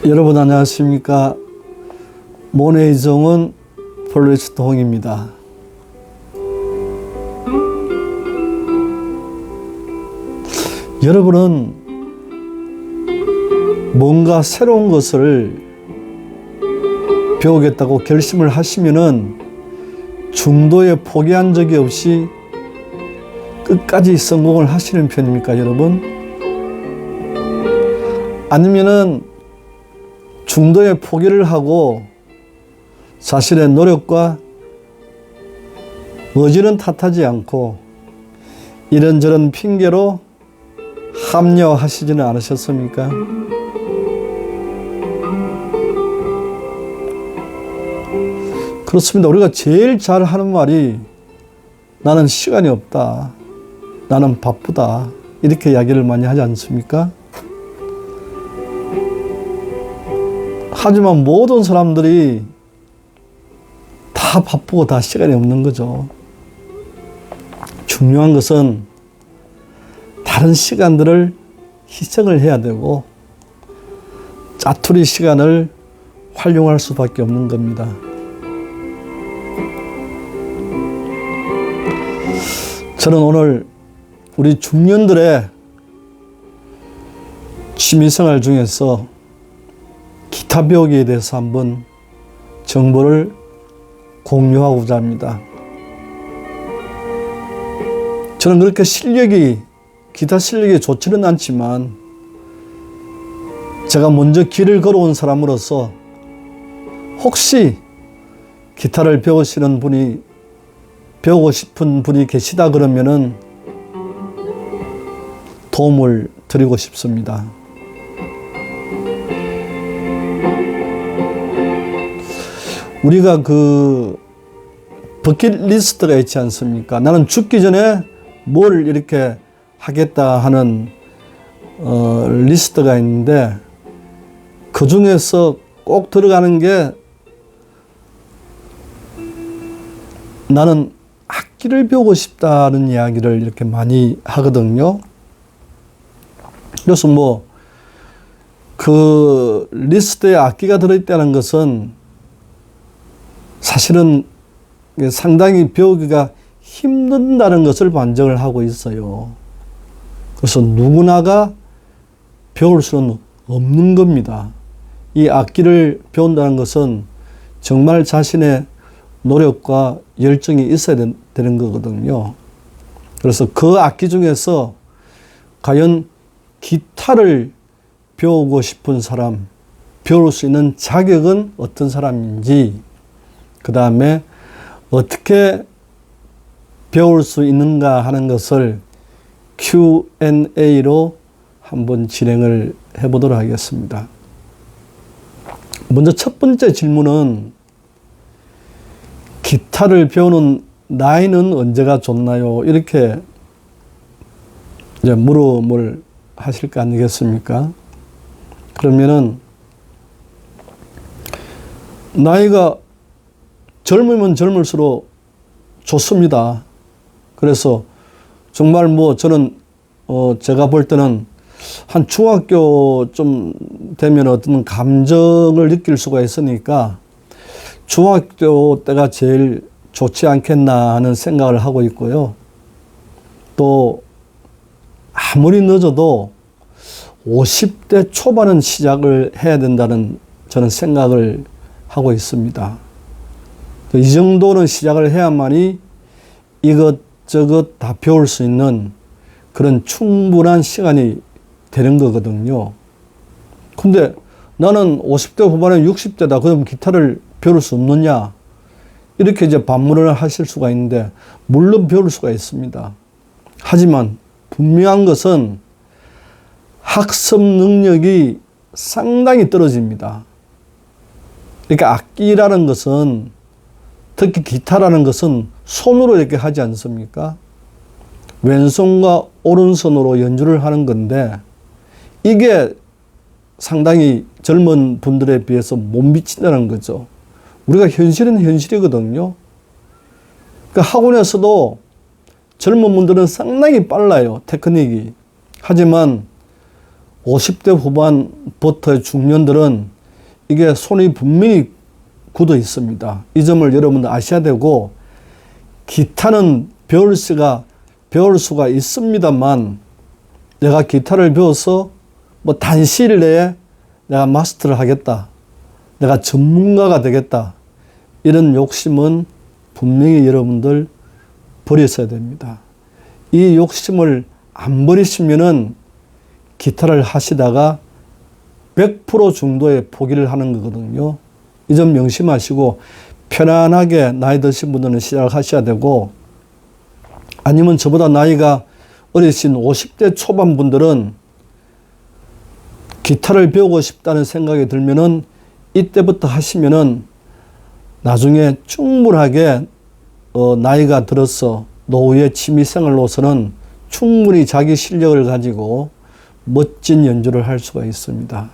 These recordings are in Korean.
여러분 안녕하십니까. 모내이정은 폴리스트 홍입니다. 여러분은 뭔가 새로운 것을 배우겠다고 결심을 하시면은 중도에 포기한 적이 없이 끝까지 성공을 하시는 편입니까, 여러분? 아니면은 중도에 포기를 하고 자신의 노력과 의지는 탓하지 않고 이런저런 핑계로 합리화하시지는 않으셨습니까? 그렇습니다. 우리가 제일 잘 하는 말이 나는 시간이 없다. 나는 바쁘다. 이렇게 이야기를 많이 하지 않습니까? 하지만 모든 사람들이 다 바쁘고 다 시간이 없는 거죠. 중요한 것은 다른 시간들을 희생을 해야 되고 짜투리 시간을 활용할 수밖에 없는 겁니다. 저는 오늘 우리 중년들의 취미생활 중에서 기타 배우기에 대해서 한번 정보를 공유하고자 합니다. 저는 그렇게 기타 실력이 좋지는 않지만 제가 먼저 길을 걸어온 사람으로서 혹시 기타를 배우고 싶은 분이 계시다 그러면은 도움을 드리고 싶습니다. 우리가 그 버킷리스트가 있지 않습니까? 나는 죽기 전에 뭘 이렇게 하겠다 하는 리스트가 있는데 그 중에서 꼭 들어가는 게 나는 악기를 배우고 싶다는 이야기를 이렇게 많이 하거든요. 그래서 그 리스트에 악기가 들어있다는 것은 사실은 상당히 배우기가 힘든다는 것을 반증을 하고 있어요. 그래서 누구나가 배울 수는 없는 겁니다. 이 악기를 배운다는 것은 정말 자신의 노력과 열정이 있어야 되는 거거든요. 그래서 그 악기 중에서 과연 기타를 배우고 싶은 사람, 배울 수 있는 자격은 어떤 사람인지, 그 다음에 어떻게 배울 수 있는가 하는 것을 Q&A로 한번 진행을 해보도록 하겠습니다. 먼저 첫 번째 질문은 기타를 배우는 나이는 언제가 좋나요? 이렇게 이제 물음을 하실 거 아니겠습니까? 그러면은 나이가 젊으면 젊을수록 좋습니다. 그래서 정말 저는 제가 볼 때는 한 중학교 좀 되면 어떤 감정을 느낄 수가 있으니까 중학교 때가 제일 좋지 않겠나 하는 생각을 하고 있고요. 또 아무리 늦어도 50대 초반은 시작을 해야 된다는 저는 생각을 하고 있습니다. 이 정도는 시작을 해야만이 이것저것 다 배울 수 있는 그런 충분한 시간이 되는 거거든요. 근데 나는 50대 후반에 60대다. 그럼 기타를 배울 수 없느냐? 이렇게 이제 반문을 하실 수가 있는데, 물론 배울 수가 있습니다. 하지만 분명한 것은 학습 능력이 상당히 떨어집니다. 그러니까 악기라는 것은, 특히 기타라는 것은 손으로 이렇게 하지 않습니까? 왼손과 오른손으로 연주를 하는 건데, 이게 상당히 젊은 분들에 비해서 못 미친다는 거죠. 우리가 현실은 현실이거든요. 그러니까 학원에서도 젊은 분들은 상당히 빨라요, 테크닉이. 하지만 50대 후반부터의 중년들은 이게 손이 분명히 굳어 있습니다. 이 점을 여러분들 아셔야 되고, 기타는 배울 수가 있습니다만, 내가 기타를 배워서 뭐 단시일 내에 내가 마스터를 하겠다, 내가 전문가가 되겠다, 이런 욕심은 분명히 여러분들 버리셔야 됩니다. 이 욕심을 안 버리시면은 기타를 하시다가 100% 정도의 포기를 하는 거거든요. 이 점 명심하시고 편안하게 나이 드신 분들은 시작하셔야 되고, 아니면 저보다 나이가 어리신 50대 초반 분들은 기타를 배우고 싶다는 생각이 들면은 이때부터 하시면은 나중에 충분하게 나이가 들어서 노후의 취미생활로서는 충분히 자기 실력을 가지고 멋진 연주를 할 수가 있습니다.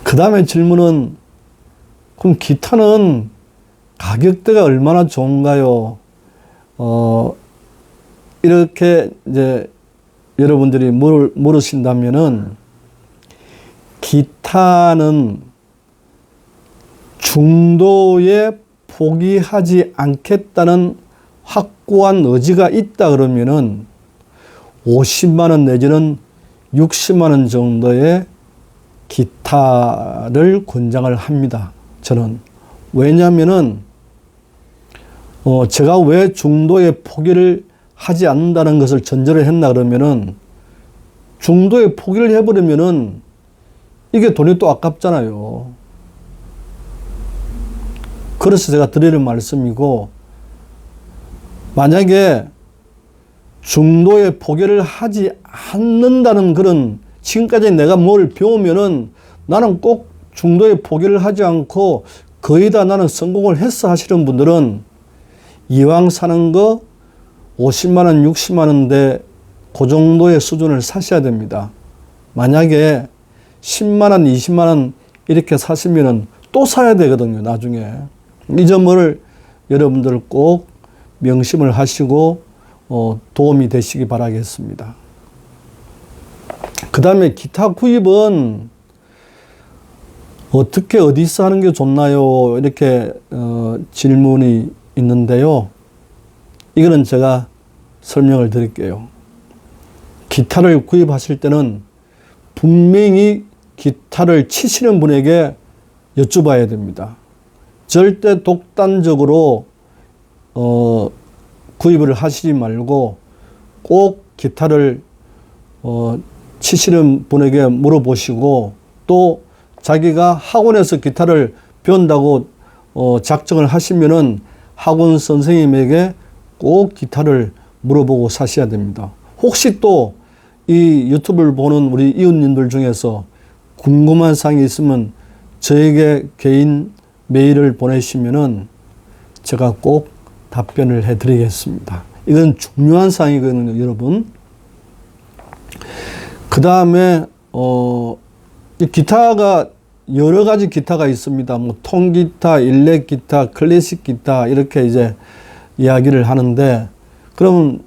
그 다음에 질문은, 그럼 기타는 가격대가 얼마나 좋은가요? 이렇게 이제 여러분들이 물으신다면은, 기타는 중도에 포기하지 않겠다는 확고한 의지가 있다 그러면은 50만 원 내지는 60만 원 정도의 기타를 권장을 합니다. 저는. 왜냐하면은 제가 왜 중도에 포기를 하지 않는다는 것을 전제를 했나 그러면은, 중도에 포기를 해버리면은 이게 돈이 또 아깝잖아요. 그래서 제가 드리는 말씀이고, 만약에 중도에 포기를 하지 않는다는 그런, 지금까지 내가 뭘 배우면은 나는 꼭 중도에 포기를 하지 않고 거의 다 나는 성공을 했어 하시는 분들은 이왕 사는 거 50만 원, 60만 원대 그 정도의 수준을 사셔야 됩니다. 만약에 10만 원, 20만 원 이렇게 사시면은 또 사야 되거든요, 나중에. 이 점을 여러분들 꼭 명심을 하시고 도움이 되시기 바라겠습니다. 그 다음에 기타 구입은 어떻게 어디서 하는 게 좋나요? 이렇게 질문이 있는데요. 이거는 제가 설명을 드릴게요. 기타를 구입하실 때는 분명히 기타를 치시는 분에게 여쭤봐야 됩니다. 절대 독단적으로 구입을 하시지 말고 꼭 기타를 치시는 분에게 물어보시고, 또 자기가 학원에서 기타를 배운다고 작정을 하시면은 학원 선생님에게 꼭 기타를 물어보고 사셔야 됩니다. 혹시 또 이 유튜브를 보는 우리 이웃님들 중에서 궁금한 사항이 있으면 저에게 개인 메일을 보내시면은 제가 꼭 답변을 해드리겠습니다. 이건 중요한 사항이거든요, 여러분. 그 다음에 기타가 여러 가지 기타가 있습니다. 뭐 통기타, 일렉 기타, 클래식 기타 이렇게 이제 이야기를 하는데, 그러면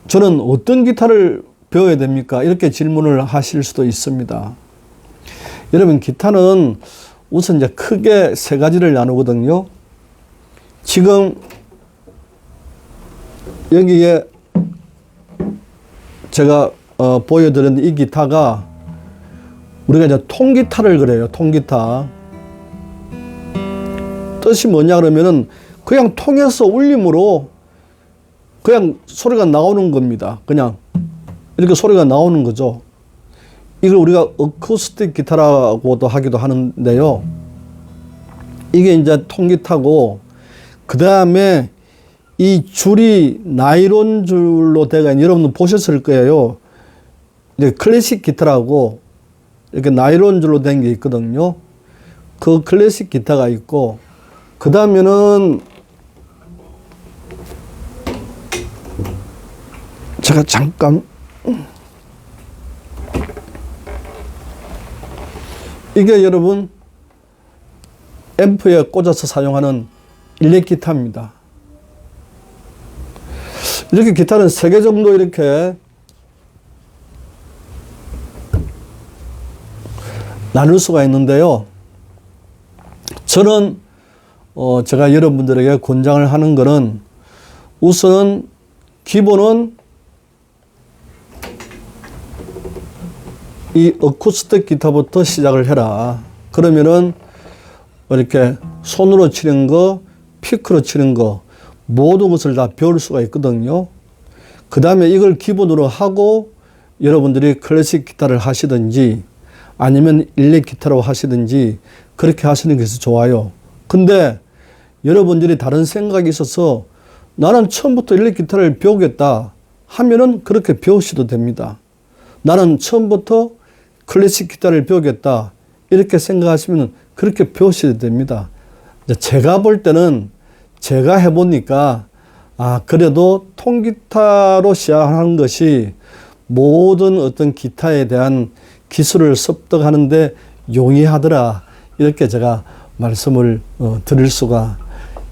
저는 어떤 기타를 배워야 됩니까? 이렇게 질문을 하실 수도 있습니다. 여러분, 기타는 우선 이제 크게 세 가지를 나누거든요. 지금 여기에 제가 보여드린 이 기타가 우리가 이제 통기타를 그래요. 통기타. 뜻이 뭐냐 그러면은 그냥 통해서 울림으로 그냥 소리가 나오는 겁니다. 그냥 이렇게 소리가 나오는 거죠. 이걸 우리가 어쿠스틱 기타라고도 하기도 하는데요. 이게 이제 통기타고, 그 다음에 이 줄이 나일론 줄로 되어 있는, 여러분들 보셨을 거예요. 이제 클래식 기타라고 이렇게 나일론 줄로 된 게 있거든요. 그 클래식 기타가 있고, 그 다음에는 제가 잠깐, 이게 여러분 앰프에 꽂아서 사용하는 일렉 기타입니다. 이렇게 기타는 3개 정도 이렇게 나눌 수가 있는데요. 저는 제가 여러분들에게 권장을 하는 것은 우선 기본은 이 어쿠스틱 기타부터 시작을 해라. 그러면은 이렇게 손으로 치는 거, 피크로 치는 거 모든 것을 다 배울 수가 있거든요. 그 다음에 이걸 기본으로 하고 여러분들이 클래식 기타를 하시든지 아니면 일렉 기타로 하시든지 그렇게 하시는 것이 좋아요. 근데 여러분들이 다른 생각이 있어서 나는 처음부터 일렉 기타를 배우겠다 하면은 그렇게 배우셔도 됩니다. 나는 처음부터 클래식 기타를 배우겠다 이렇게 생각하시면 그렇게 배우셔도 됩니다. 제가 볼 때는 제가 해보니까 그래도 통기타로 시작하는 것이 모든 어떤 기타에 대한 기술을 습득하는데 용이하더라 이렇게 제가 말씀을 드릴 수가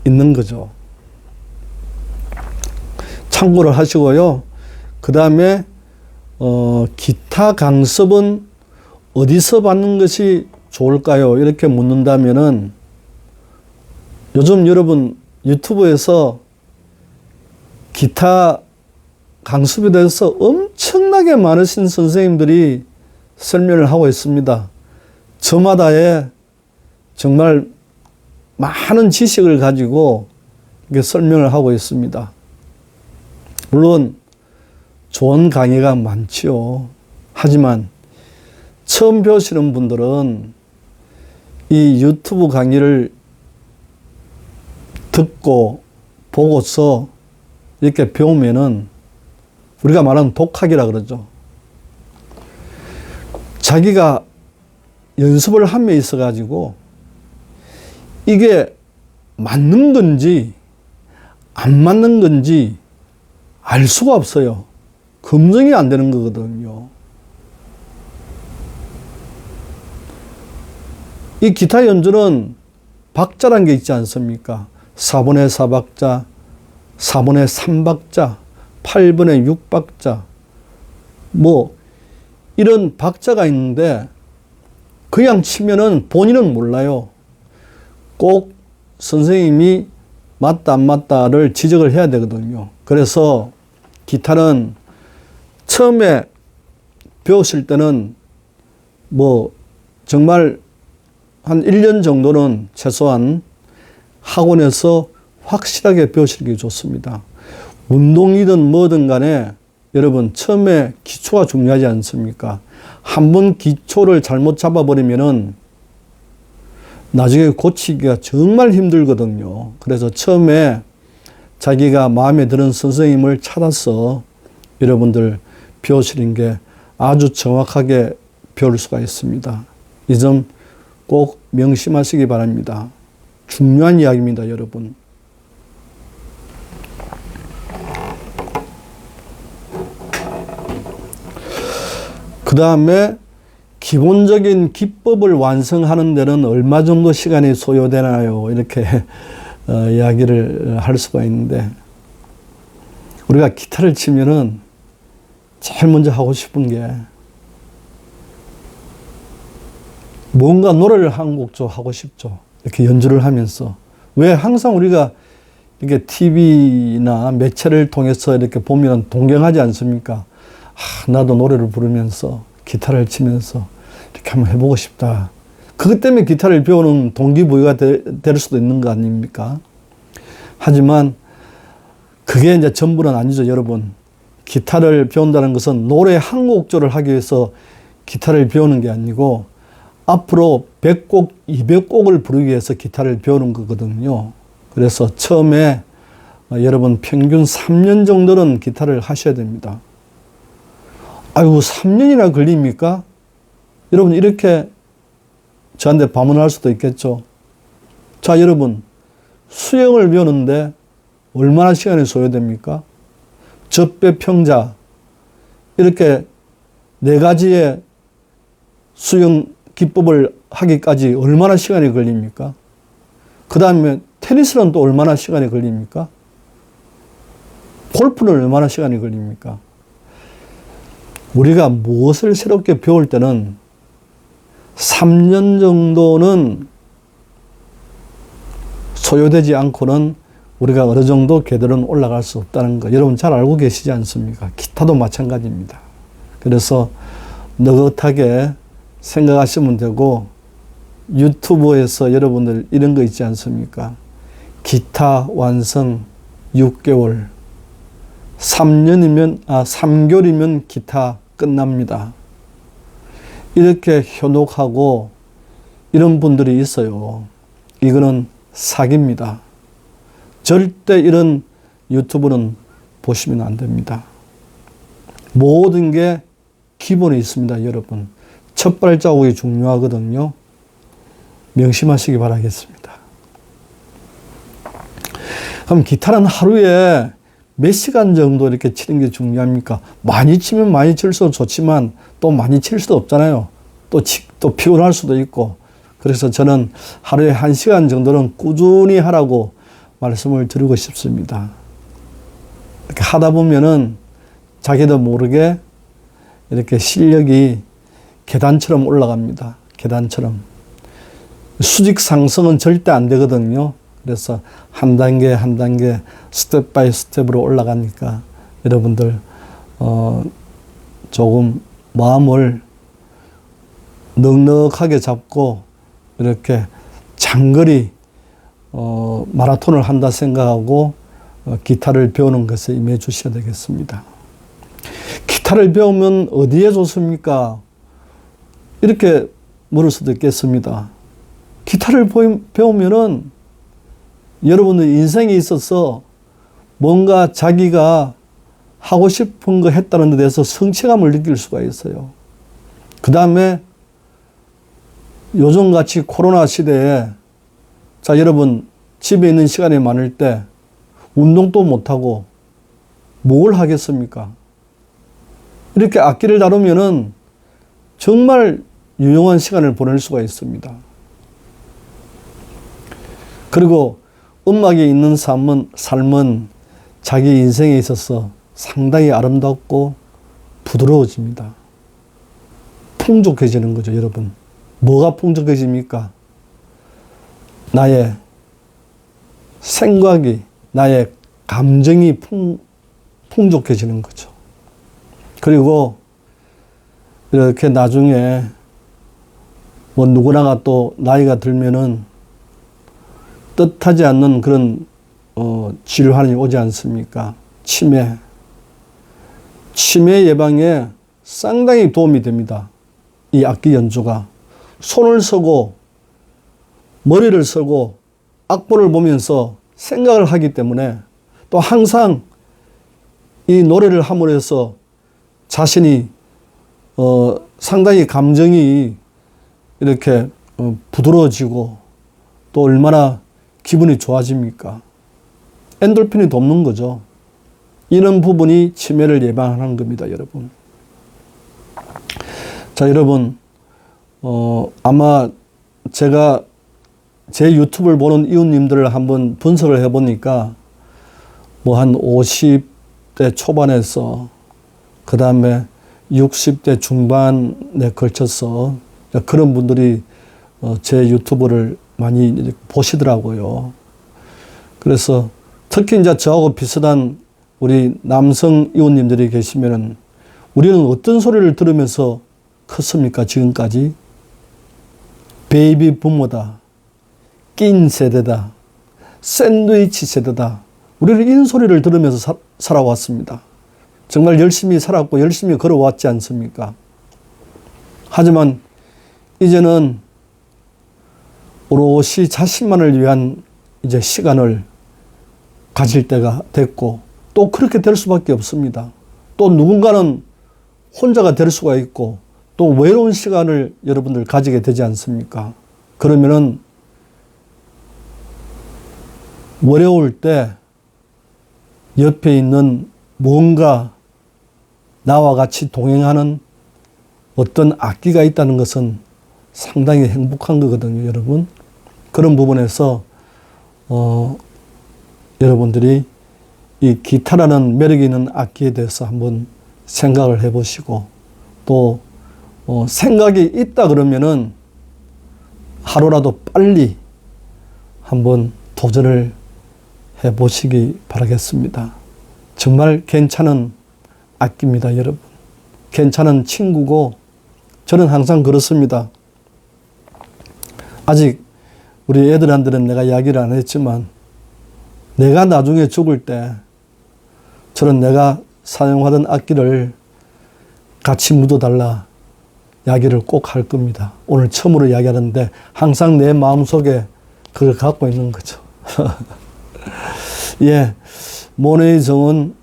있는 거죠. 참고를 하시고요. 그 다음에 기타 강습은 어디서 받는 것이 좋을까요? 이렇게 묻는다면은 요즘 여러분 유튜브에서 기타 강습에 대해서 엄청나게 많으신 선생님들이 설명을 하고 있습니다. 저마다의 정말 많은 지식을 가지고 이렇게 설명을 하고 있습니다. 물론 좋은 강의가 많지요. 하지만 처음 배우시는 분들은 이 유튜브 강의를 듣고 보고서 이렇게 배우면은 우리가 말하는 독학이라 그러죠. 자기가 연습을 함에 있어 가지고 이게 맞는 건지 안 맞는 건지 알 수가 없어요. 검증이 안 되는 거거든요. 이 기타 연주는 박자란 게 있지 않습니까? 4분의 4박자, 4분의 3박자, 8분의 6박자, 이런 박자가 있는데 그냥 치면은 본인은 몰라요. 꼭 선생님이 맞다 안 맞다를 지적을 해야 되거든요. 그래서 기타는 처음에 배우실 때는 정말 한 1년 정도는 최소한 학원에서 확실하게 배우시는 게 좋습니다. 운동이든 뭐든 간에 여러분 처음에 기초가 중요하지 않습니까? 한번 기초를 잘못 잡아버리면은 나중에 고치기가 정말 힘들거든요. 그래서 처음에 자기가 마음에 드는 선생님을 찾아서 여러분들 배우시는 게 아주 정확하게 배울 수가 있습니다. 이 점 꼭 명심하시기 바랍니다. 중요한 이야기입니다, 여러분. 그 다음에 기본적인 기법을 완성하는 데는 얼마 정도 시간이 소요되나요? 이렇게 이야기를 할 수가 있는데 우리가 기타를 치면은 제일 먼저 하고 싶은 게 뭔가 노래를 한 곡 좀 하고 싶죠. 이렇게 연주를 하면서. 왜 항상 우리가 이렇게 TV나 매체를 통해서 이렇게 보면 동경하지 않습니까? 나도 노래를 부르면서 기타를 치면서 이렇게 한번 해보고 싶다. 그것 때문에 기타를 배우는 동기부여가 될 수도 있는 거 아닙니까? 하지만 그게 이제 전부는 아니죠, 여러분. 기타를 배운다는 것은 노래 한 곡조를 하기 위해서 기타를 배우는 게 아니고 앞으로 100곡, 200곡을 부르기 위해서 기타를 배우는 거거든요. 그래서 처음에 여러분 평균 3년 정도는 기타를 하셔야 됩니다. 아이고, 3년이나 걸립니까? 여러분, 이렇게 저한테 반문할 수도 있겠죠. 자, 여러분, 수영을 배우는데 얼마나 시간이 소요됩니까? 접배, 평자, 이렇게 4가지의 수영 기법을 하기까지 얼마나 시간이 걸립니까? 그 다음에 테니스는 또 얼마나 시간이 걸립니까? 골프는 얼마나 시간이 걸립니까? 우리가 무엇을 새롭게 배울 때는 3년 정도는 소요되지 않고는 우리가 어느 정도 궤도는 올라갈 수 없다는 거 여러분 잘 알고 계시지 않습니까? 기타도 마찬가지입니다. 그래서 느긋하게 생각하시면 되고, 유튜브에서 여러분들 이런 거 있지 않습니까? 기타 완성 6개월, 3개월이면 기타 끝납니다. 이렇게 현혹하고 이런 분들이 있어요. 이거는 사기입니다. 절대 이런 유튜브는 보시면 안 됩니다. 모든 게 기본이 있습니다, 여러분. 첫 발자국이 중요하거든요. 명심하시기 바라겠습니다. 그럼 기타는 하루에 몇 시간 정도 이렇게 치는 게 중요합니까? 많이 치면 많이 칠수록 좋지만 또 많이 칠 수도 없잖아요. 또 피곤할 수도 있고. 그래서 저는 하루에 1시간 정도는 꾸준히 하라고 말씀을 드리고 싶습니다. 이렇게 하다 보면은 자기도 모르게 이렇게 실력이 계단처럼 올라갑니다. 계단처럼. 수직 상승은 절대 안 되거든요. 그래서 한 단계 한 단계 스텝 바이 스텝으로 올라가니까 여러분들 조금 마음을 넉넉하게 잡고 이렇게 장거리 마라톤을 한다 생각하고 기타를 배우는 것에 임해 주셔야 되겠습니다. 기타를 배우면 어디에 좋습니까? 이렇게 물을 수도 있겠습니다. 기타를 배우면은 여러분들 인생에 있어서 뭔가 자기가 하고 싶은 거 했다는 데 대해서 성취감을 느낄 수가 있어요. 그 다음에 요즘같이 코로나 시대에 자, 여러분 집에 있는 시간이 많을 때 운동도 못하고 뭘 하겠습니까? 이렇게 악기를 다루면은 정말 유용한 시간을 보낼 수가 있습니다. 그리고 음악이 있는 삶은 자기 인생에 있어서 상당히 아름답고 부드러워집니다. 풍족해지는 거죠, 여러분. 뭐가 풍족해집니까? 나의 생각이, 나의 감정이 풍족해지는 거죠. 그리고 이렇게 나중에 뭐 누구나가 또 나이가 들면은 뜻하지 않는 그런 질환이 오지 않습니까? 치매 예방에 상당히 도움이 됩니다. 이 악기 연주가. 손을 쓰고 머리를 쓰고 악보를 보면서 생각을 하기 때문에 또 항상 이 노래를 함으로 해서 자신이 상당히 감정이 이렇게 부드러워지고 또 얼마나 기분이 좋아집니까? 엔돌핀이 돕는 거죠. 이런 부분이 치매를 예방하는 겁니다, 여러분. 자, 여러분, 아마 제가 제 유튜브를 보는 이웃님들을 한번 분석을 해보니까 뭐 한 50대 초반에서 그 다음에 60대 중반에 걸쳐서 그런 분들이 제 유튜브를 많이 보시더라고요. 그래서 특히 이제 저하고 비슷한 우리 남성 이웃님들이 계시면은 우리는 어떤 소리를 들으면서 컸습니까? 지금까지? 베이비 부모다. 낀 세대다. 샌드위치 세대다. 우리는 이런 소리를 들으면서 살아왔습니다. 정말 열심히 살았고 열심히 걸어왔지 않습니까? 하지만 이제는 오롯이 자신만을 위한 이제 시간을 가질 때가 됐고 또 그렇게 될 수밖에 없습니다. 또 누군가는 혼자가 될 수가 있고 또 외로운 시간을 여러분들 가지게 되지 않습니까? 그러면은 어려울 때 옆에 있는 뭔가 나와 같이 동행하는 어떤 악기가 있다는 것은 상당히 행복한 거거든요, 여러분. 그런 부분에서 여러분들이 이 기타라는 매력 있는 악기에 대해서 한번 생각을 해보시고 또 생각이 있다 그러면은 하루라도 빨리 한번 도전을 해보시기 바라겠습니다. 정말 괜찮은 악기입니다, 여러분. 괜찮은 친구고, 저는 항상 그렇습니다. 아직 우리 애들한테는 내가 이야기를 안 했지만, 내가 나중에 죽을 때 저는 내가 사용하던 악기를 같이 묻어달라 이야기를 꼭 할 겁니다. 오늘 처음으로 이야기하는데 항상 내 마음속에 그걸 갖고 있는 거죠. 예, 모네의 정원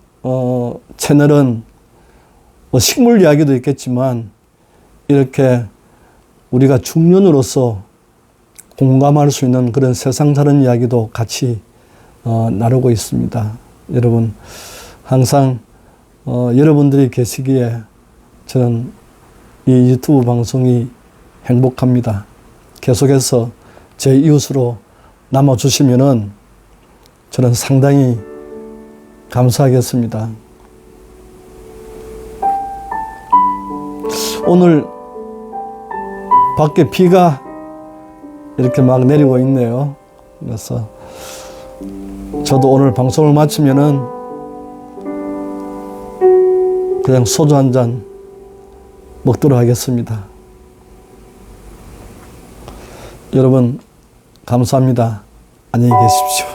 채널은 뭐 식물 이야기도 있겠지만 이렇게 우리가 중년으로서 공감할 수 있는 그런 세상 다른 이야기도 같이 나누고 있습니다. 여러분 항상 여러분들이 계시기에 저는 이 유튜브 방송이 행복합니다. 계속해서 제 이웃으로 남아주시면은 저는 상당히 감사하겠습니다. 오늘 밖에 비가 이렇게 막 내리고 있네요. 그래서 저도 오늘 방송을 마치면은 그냥 소주 한 잔 먹도록 하겠습니다. 여러분 감사합니다. 안녕히 계십시오.